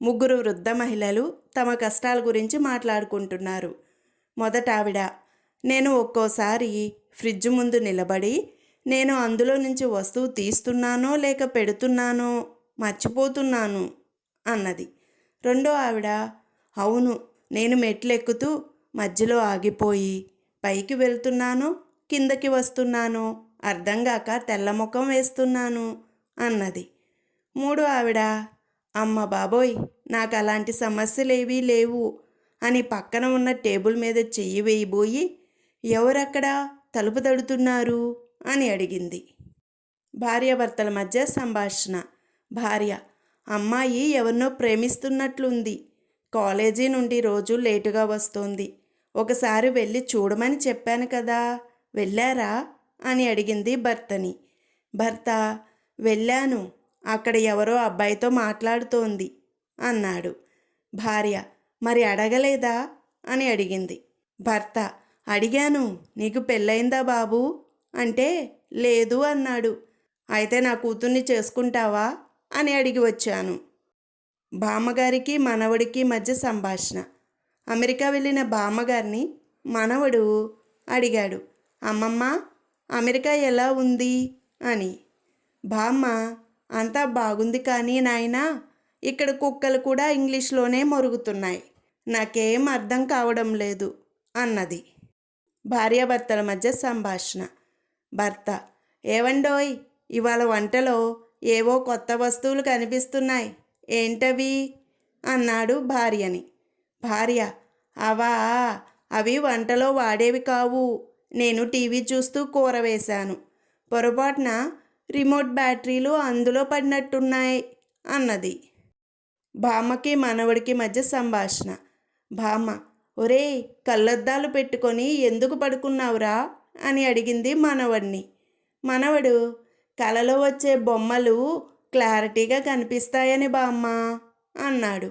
ముగ్గురు వృద్ధ మహిళలు తమ కష్టాల గురించి మాట్లాడుకుంటున్నారు. మొదట ఆవిడ, నేను ఒక్కోసారి ఫ్రిడ్జ్ ముందు నిలబడి నేను అందులో నుంచి వస్తువు తీస్తున్నానో లేక పెడుతున్నానో మర్చిపోతున్నాను అన్నది. రెండో ఆవిడ, అవును, నేను మెట్లెక్కుతూ మధ్యలో ఆగిపోయి పైకి వెళ్తున్నానో కిందకి వస్తున్నానో అర్థం కాక తెల్లముఖం వేస్తున్నాను అన్నది. మూడో ఆవిడ, అమ్మ బాబోయ్, నాకు అలాంటి సమస్యలేవీ లేవు అని పక్కన ఉన్న టేబుల్ మీద చెయ్యి వేయబోయి, ఎవరక్కడ తలుపు తడుతున్నారు అని అడిగింది. భార్యాభర్తల మధ్య సంభాషణ. భార్య, అమ్మాయి ఎవరినో ప్రేమిస్తున్నట్లుంది. కాలేజీ నుండి రోజు లేటుగా వస్తోంది. ఒకసారి వెళ్ళి చూడమని చెప్పాను కదా, వెళ్ళారా అని అడిగింది భర్తని. భర్త, వెళ్ళాను, అక్కడ ఎవరో అబ్బాయితో మాట్లాడుతోంది అన్నాడు. భార్య, మరి అడగలేదా అని అడిగింది. భర్త, అడిగాను, నీకు పెళ్ళయిందా బాబు అంటే లేదు అన్నాడు. అయితే నా కూతుర్ని చేసుకుంటావా అని అడిగి వచ్చాను. బామ్మగారికి మనవడికి మధ్య సంభాషణ. అమెరికా వెళ్ళిన బామ్మగారిని మనవడు అడిగాడు, అమ్మమ్మ, అమెరికా ఎలా ఉంది అని. బామ్మ, అంతా బాగుంది కానీ నాయనా, ఇక్కడ కుక్కలు కూడా ఇంగ్లీష్లోనే మొరుగుతున్నాయి, నాకేం అర్థం కావడం లేదు అన్నది. భార్యాభర్తల మధ్య సంభాషణ. భర్త, ఏవండోయ్, ఇవాళ వంటలో ఏవో కొత్త వస్తువులు కనిపిస్తున్నాయి, ఏంటవి అన్నాడు భార్యని. భార్య, అవా, అవి వంటలో వాడేవి కావు. నేను టీవీ చూస్తూ కూర వేశాను, పొరపాటున రిమోట్ బ్యాటరీలు అందులో పడినట్టున్నాయి అన్నది. బామ్మకి మనవడికి మధ్య సంభాషణ. బామ్మ, ఒరే, కళ్ళద్దాలు పెట్టుకొని ఎందుకు పడుకున్నావురా అని అడిగింది మనవడిని. మనవడు, కలలో వచ్చే బొమ్మలు క్లారిటీగా కనిపిస్తాయని బామ్మ అన్నాడు.